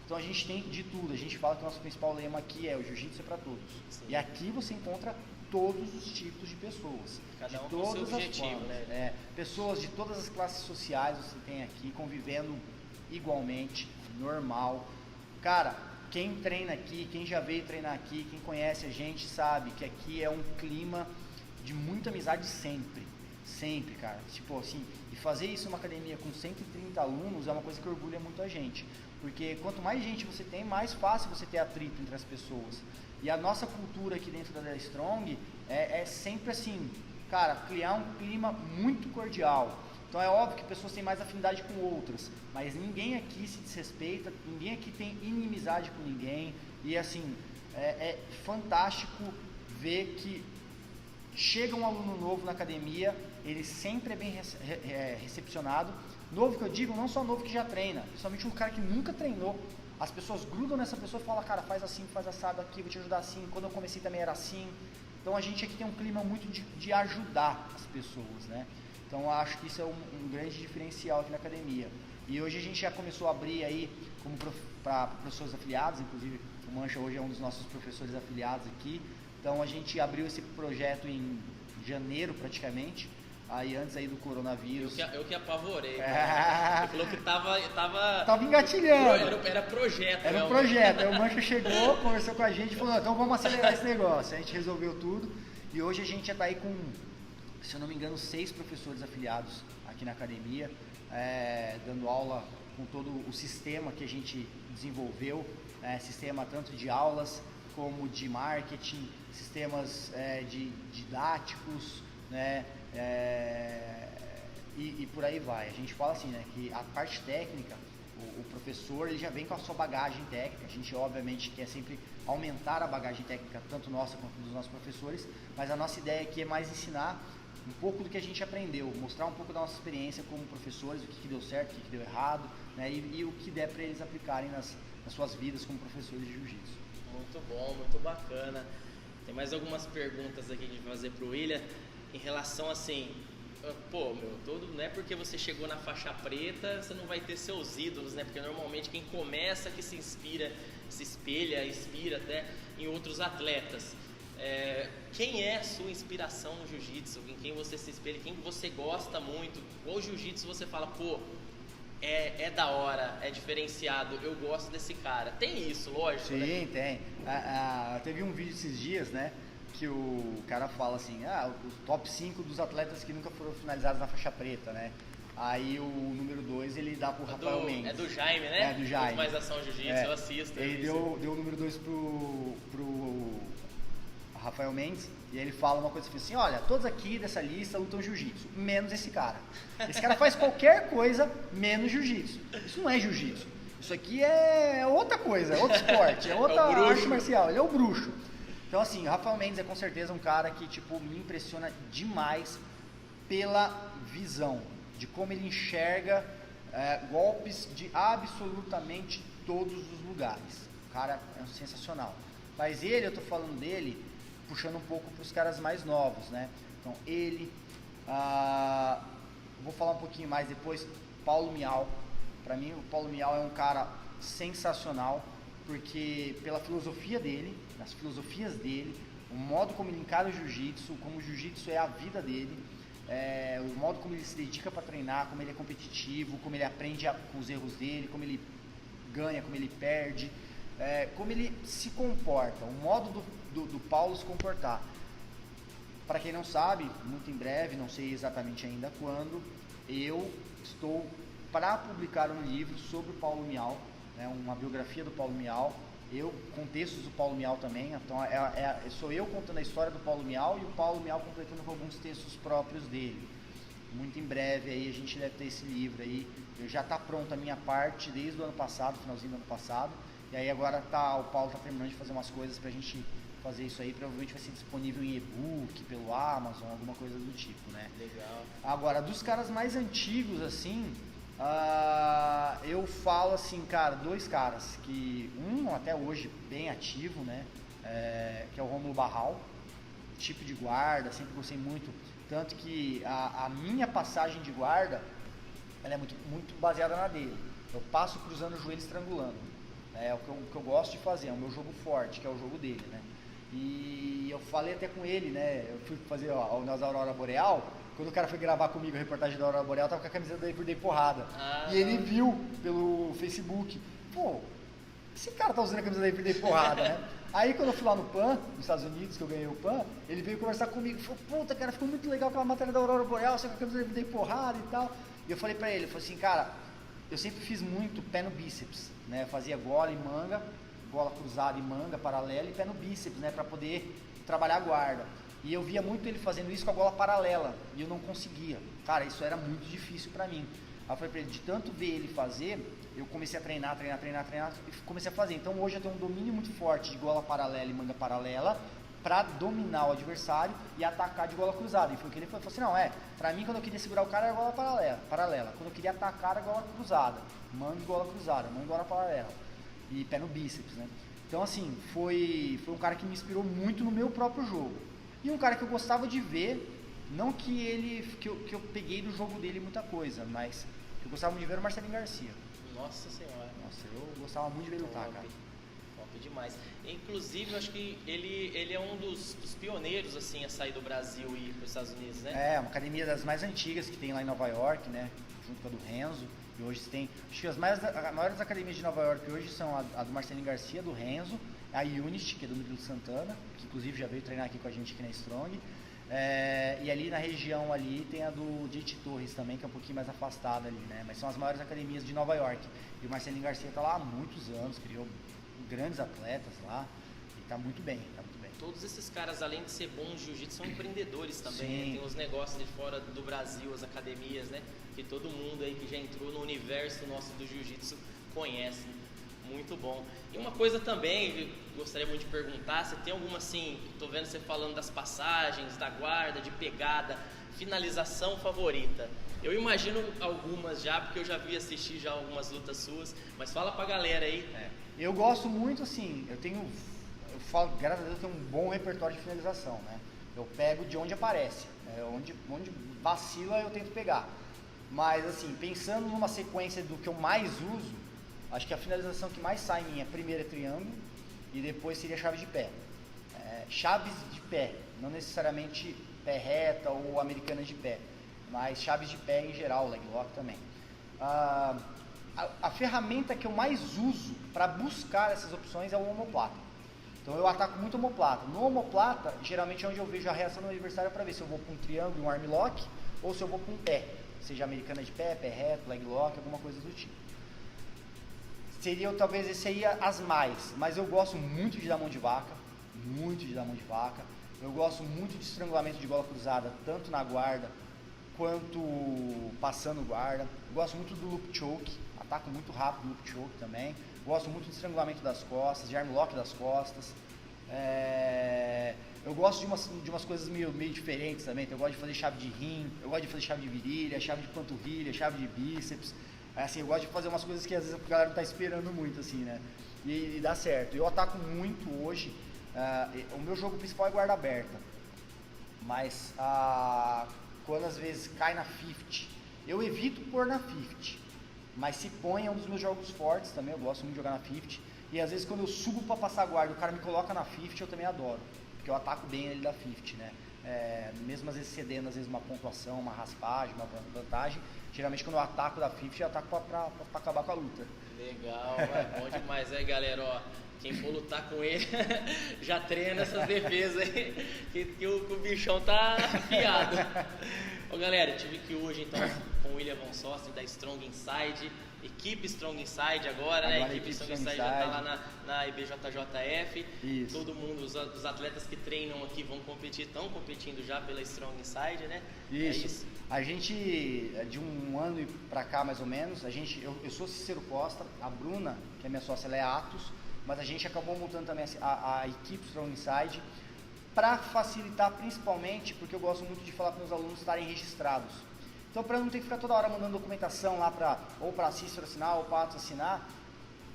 Então a gente tem de tudo. A gente fala que o nosso principal lema aqui é o jiu-jitsu é para todos. Sim. E aqui você encontra todos os tipos de pessoas, cada um de todas com seu objetivo, formas, né? Pessoas de todas as classes sociais você tem aqui, convivendo igualmente, normal. Cara, quem treina aqui, quem já veio treinar aqui, quem conhece a gente sabe que aqui é um clima de muita amizade sempre, cara. Tipo assim, e fazer isso numa academia com 130 alunos é uma coisa que orgulha muito a gente, porque quanto mais gente você tem, mais fácil você ter atrito entre as pessoas. E a nossa cultura aqui dentro da Strong é sempre assim, cara, criar um clima muito cordial. Então é óbvio que pessoas têm mais afinidade com outras, mas ninguém aqui se desrespeita, ninguém aqui tem inimizade com ninguém. E assim, é fantástico ver que chega um aluno novo na academia, ele sempre é bem recepcionado. Novo que eu digo, não só novo que já treina, principalmente um cara que nunca treinou. As pessoas grudam nessa pessoa e falam, cara, faz assim, faz assado aqui, vou te ajudar assim. Quando eu comecei também era assim. Então a gente aqui tem um clima muito de ajudar as pessoas, né? Então eu acho que isso é um grande diferencial aqui na academia. E hoje a gente já começou a abrir aí para professores afiliados, inclusive o Mancha hoje é um dos nossos professores afiliados aqui. Então a gente abriu esse projeto em janeiro praticamente, aí antes aí do coronavírus. Eu que apavorei. Você falou que tava engatilhando. Era projeto. Era um projeto. Aí o Mancha chegou, conversou com a gente e falou, então vamos acelerar esse negócio. A gente resolveu tudo e hoje a gente já está aí com, se eu não me engano, 6 professores afiliados aqui na academia, dando aula com todo o sistema que a gente desenvolveu, sistema tanto de aulas como de marketing, sistemas didáticos, né, e por aí vai. A gente fala assim, né, que a parte técnica, o professor ele já vem com a sua bagagem técnica. A gente obviamente quer sempre aumentar a bagagem técnica, tanto nossa quanto dos nossos professores, mas a nossa ideia aqui é mais ensinar um pouco do que a gente aprendeu, mostrar um pouco da nossa experiência como professores, o que deu certo, o que deu errado, né, e o que der para eles aplicarem nas suas vidas como professores de jiu-jitsu. Muito bom, muito bacana. Tem mais algumas perguntas aqui que a gente vai fazer pro William em relação assim, não é porque você chegou na faixa preta, você não vai ter seus ídolos, né? Porque normalmente quem começa que se inspira, se espelha, inspira até em outros atletas. Quem é a sua inspiração no jiu-jitsu? Em quem você se espelha? Quem você gosta muito? Qual jiu-jitsu você fala, é da hora, é diferenciado, eu gosto desse cara. Tem isso, lógico, Sim, né? tem. Teve um vídeo esses dias, né, que o cara fala assim, os top 5 dos atletas que nunca foram finalizados na faixa preta, né? Aí o número 2 ele dá pro Rafael Mendes. É do Jaime, né? É do Jaime. Mais ação jiu-jitsu, eu assisto. Ele deu o número 2 pro Rafael Mendes, e ele fala uma coisa assim, olha, todos aqui dessa lista lutam jiu-jitsu, menos esse cara. Esse cara faz qualquer coisa menos jiu-jitsu. Isso não é jiu-jitsu. Isso aqui é outra coisa, é outro esporte, é outra arte marcial, ele é o bruxo. Então assim, o Rafael Mendes é com certeza um cara que me impressiona demais pela visão, de como ele enxerga golpes de absolutamente todos os lugares. O cara é sensacional. Mas eu tô falando dele puxando um pouco para os caras mais novos, né? Então vou falar um pouquinho mais depois, Paulo Miyao. Para mim o Paulo Miyao é um cara sensacional, porque pela filosofia dele, nas filosofias dele, o modo como ele encara o jiu-jitsu, como o jiu-jitsu é a vida dele, o modo como ele se dedica para treinar, como ele é competitivo, como ele aprende com os erros dele, como ele ganha, como ele perde, como ele se comporta, o modo do Paulo se comportar. Para quem não sabe, muito em breve, não sei exatamente ainda quando, eu estou para publicar um livro sobre o Paulo Miyao, né, uma biografia do Paulo Miyao, com textos do Paulo Miyao também. Então sou eu contando a história do Paulo Miyao e o Paulo Miyao completando com alguns textos próprios dele. Muito em breve aí a gente deve ter esse livro aí. Já está pronto a minha parte desde o ano passado, finalzinho do ano passado. E aí agora o Paulo está terminando de fazer umas coisas para a gente fazer isso aí. Provavelmente vai ser disponível em e-book, pelo Amazon, alguma coisa do tipo, né? Legal. Agora, dos caras mais antigos, assim, eu falo assim, cara, 2 caras, que um até hoje bem ativo, né? Que é o Rômulo Barral, tipo de guarda, sempre gostei muito. Tanto que a minha passagem de guarda, ela é muito, muito baseada na dele. Eu passo cruzando o joelho estrangulando. É o que eu gosto de fazer, é o meu jogo forte, que é o jogo dele, né? E eu falei até com ele, né? Eu fui fazer o Nós da Aurora Boreal. Quando o cara foi gravar comigo a reportagem da Aurora Boreal, eu tava com a camiseta da Everyday Porrada. E ele viu pelo Facebook, esse cara tá usando a camisa da Everyday Porrada, né? Aí quando eu fui lá no PAN, nos Estados Unidos, que eu ganhei o PAN, ele veio conversar comigo, falou, puta, cara, ficou muito legal aquela matéria da Aurora Boreal, você com a camisa da Everyday Porrada e tal. E eu falei pra ele, assim, cara, eu sempre fiz muito pé no bíceps, né? Eu fazia gola e manga, gola cruzada e manga paralela e pé no bíceps, né? Pra poder trabalhar a guarda. E eu via muito ele fazendo isso com a gola paralela e eu não conseguia. Cara, isso era muito difícil pra mim. Aí eu falei pra ele, de tanto ver ele fazer, eu comecei a treinar e comecei a fazer. Então hoje eu tenho um domínio muito forte de gola paralela e manga paralela para dominar o adversário e atacar de gola cruzada. E foi o que ele falou assim, pra mim quando eu queria segurar o cara era gola paralela. Quando eu queria atacar era gola cruzada, manga e gola cruzada, manga e gola paralela. E pé no bíceps, né? Então assim, foi um cara que me inspirou muito no meu próprio jogo. E um cara que eu gostava de ver, Não que eu peguei do jogo dele muita coisa, mas eu gostava muito de ver o Marcelinho Garcia. Nossa senhora. Nossa, eu gostava muito de ver ele lutar, cara. Top demais. Inclusive, eu acho que ele é um dos pioneiros, assim, a sair do Brasil e ir para os Estados Unidos, né? É, uma academia das mais antigas que tem lá em Nova York, né? Junto com a do Renzo. E hoje tem, acho que as maiores academias de Nova York hoje são a do Marcelinho Garcia, do Renzo, a Unity, que é do Murilo Santana, que inclusive já veio treinar aqui com a gente aqui na Strong. E ali na região ali tem a do JT Torres também, que é um pouquinho mais afastada ali, né? Mas são as maiores academias de Nova York. E o Marcelinho Garcia está lá há muitos anos, criou grandes atletas lá e está muito bem, Todos esses caras, além de ser bons de jiu-jitsu, são empreendedores também, né? Tem os negócios de fora do Brasil, as academias, né? Que todo mundo aí que já entrou no universo nosso do jiu-jitsu conhece. Muito bom. E uma coisa também, gostaria muito de perguntar, você tem alguma assim, tô vendo você falando das passagens, da guarda, de pegada, finalização favorita? Eu imagino algumas já, porque eu já vi assistir já algumas lutas suas, mas fala pra galera aí. Eu gosto muito, assim, eu falo, graças a Deus, eu tenho um bom repertório de finalização, né? Eu pego de onde aparece, onde vacila eu tento pegar. Mas, assim, pensando numa sequência do que eu mais uso, acho que a finalização que mais sai minha, primeiro é triângulo e depois seria chave de pé. Chaves de pé, não necessariamente pé reta ou americana de pé, mas chaves de pé em geral, leg lock também. A ferramenta que eu mais uso para buscar essas opções é o omoplata. Então eu ataco muito omoplata. No omoplata, geralmente é onde eu vejo a reação do adversário para ver se eu vou para um triângulo e um arm lock ou se eu vou para um pé, seja americana de pé, pé reto, leg lock, alguma coisa do tipo. Seria talvez esse aí as mais, mas eu gosto muito de dar mão de vaca, Eu gosto muito de estrangulamento de gola cruzada, tanto na guarda quanto passando guarda. Eu gosto muito do loop choke, ataco muito rápido loop choke também. Gosto muito de estrangulamento das costas, de arm lock das costas. Eu gosto de umas coisas meio diferentes também. Então, eu gosto de fazer chave de rim, eu gosto de fazer chave de virilha, chave de panturrilha, chave de bíceps. Assim, eu gosto de fazer umas coisas que às vezes a galera não tá esperando muito, assim, né? E dá certo. Eu ataco muito hoje. O meu jogo principal é guarda aberta. Mas quando às vezes cai na 50, eu evito pôr na 50. Mas se põe é um dos meus jogos fortes também. Eu gosto muito de jogar na 50. E às vezes quando eu subo pra passar guarda, o cara me coloca na 50, eu também adoro. Porque eu ataco bem ele da 50, né? Mesmo às vezes cedendo às vezes uma pontuação, uma raspagem, uma vantagem. Geralmente quando eu ataco da 50, eu ataco pra acabar com a luta. Legal, bom demais, galera, ó. Quem for lutar com ele, já treina essas defesas aí, que o bichão tá afiado. Ó, galera, tive aqui hoje então com o William Von Sostre da Strong Inside, equipe Strong Inside agora, né? A equipe Strong Inside já tá lá na IBJJF. Isso. Todo mundo, os atletas que treinam aqui vão competir, estão competindo já pela Strong Inside, né? Isso. É isso. A gente, de um ano pra cá mais ou menos, eu sou Cícero Costa, a Bruna, que é minha sócia, ela é Atos, mas a gente acabou montando também a equipe Strong Inside para facilitar, principalmente porque eu gosto muito de falar para meus alunos estarem registrados. Então, para não ter que ficar toda hora mandando documentação lá ou para Cícero assinar ou para Atos assinar,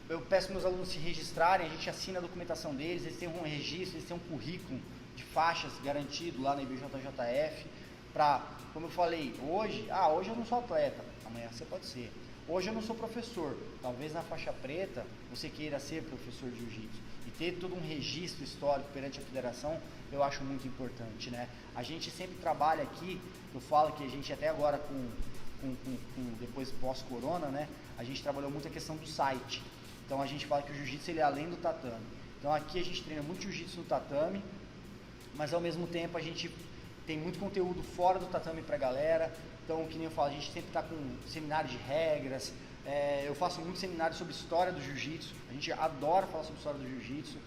eu peço para meus alunos se registrarem, a gente assina a documentação deles, eles têm um registro, eles têm um currículo de faixas garantido lá na IBJJF, para, como eu falei, hoje eu não sou atleta, amanhã você pode ser. Hoje eu não sou professor, talvez na faixa preta você queira ser professor de jiu-jitsu e ter todo um registro histórico perante a federação, eu acho muito importante, né? A gente sempre trabalha aqui, eu falo que a gente até agora depois pós-corona, né? A gente trabalhou muito a questão do site, então a gente fala que o jiu-jitsu ele é além do tatame, então aqui a gente treina muito jiu-jitsu no tatame, mas ao mesmo tempo a gente tem muito conteúdo fora do tatame pra galera. Então, que nem eu falo, a gente sempre está com seminário de regras, eu faço muito seminário sobre história do jiu-jitsu, a gente adora falar sobre história do jiu-jitsu,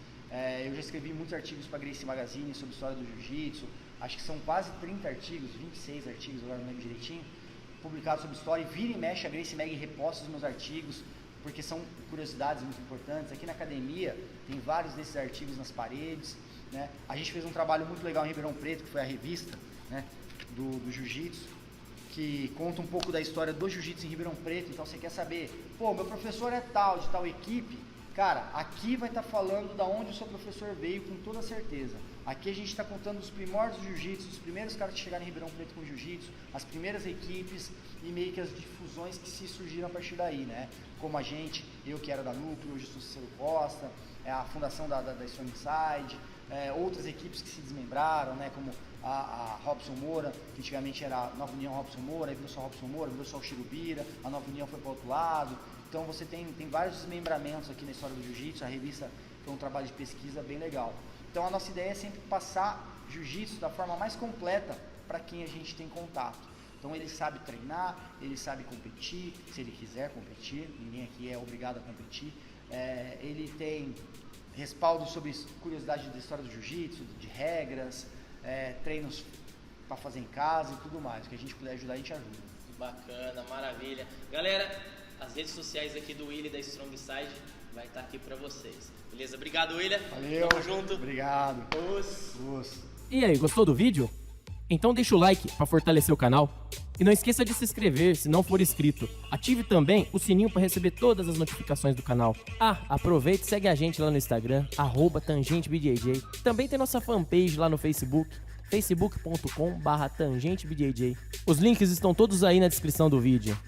eu já escrevi muitos artigos para a Gracie Magazine sobre história do jiu-jitsu, acho que são quase 30 artigos, 26 artigos, agora não lembro direitinho, publicados sobre história, e vira e mexe a Gracie Mag reposta os meus artigos, porque são curiosidades muito importantes. Aqui na academia tem vários desses artigos nas paredes, né? A gente fez um trabalho muito legal em Ribeirão Preto, que foi a revista, né, do jiu-jitsu, que conta um pouco da história do jiu-jitsu em Ribeirão Preto. Então você quer saber, meu professor é tal, de tal equipe, cara, aqui vai estar falando da onde o seu professor veio com toda certeza. Aqui a gente está contando os primórdios do jiu-jitsu, os primeiros caras que chegaram em Ribeirão Preto com jiu-jitsu, as primeiras equipes e meio que as difusões que se surgiram a partir daí, né? Como a gente, eu que era da Núcleo, hoje sou Cícero Costa, a fundação da Strong Inside, outras equipes que se desmembraram, né? Como a Robson Moura, que antigamente era a Nova União Robson Moura, aí virou só Robson Moura, virou só o Chirubira, a Nova União foi para o outro lado. Então você tem vários desmembramentos aqui na história do jiu-jitsu, a revista foi um trabalho de pesquisa bem legal. Então a nossa ideia é sempre passar jiu-jitsu da forma mais completa para quem a gente tem contato. Então ele sabe treinar, ele sabe competir, se ele quiser competir, ninguém aqui é obrigado a competir. Ele tem respaldo sobre curiosidade da história do jiu-jitsu, de regras, treinos para fazer em casa e tudo mais. O que a gente puder ajudar, a gente ajuda. Bacana, maravilha. Galera, as redes sociais aqui do Willy da Strong Side vai estar aqui para vocês. Beleza? Obrigado, William. Valeu. Tamo junto. Obrigado. Os. E aí, gostou do vídeo? Então deixa o like para fortalecer o canal. E não esqueça de se inscrever se não for inscrito. Ative também o sininho para receber todas as notificações do canal. Aproveita e segue a gente lá no Instagram, @TangentBJJ. Também tem nossa fanpage lá no Facebook, facebook.com/TangentBJJ. Os links estão todos aí na descrição do vídeo.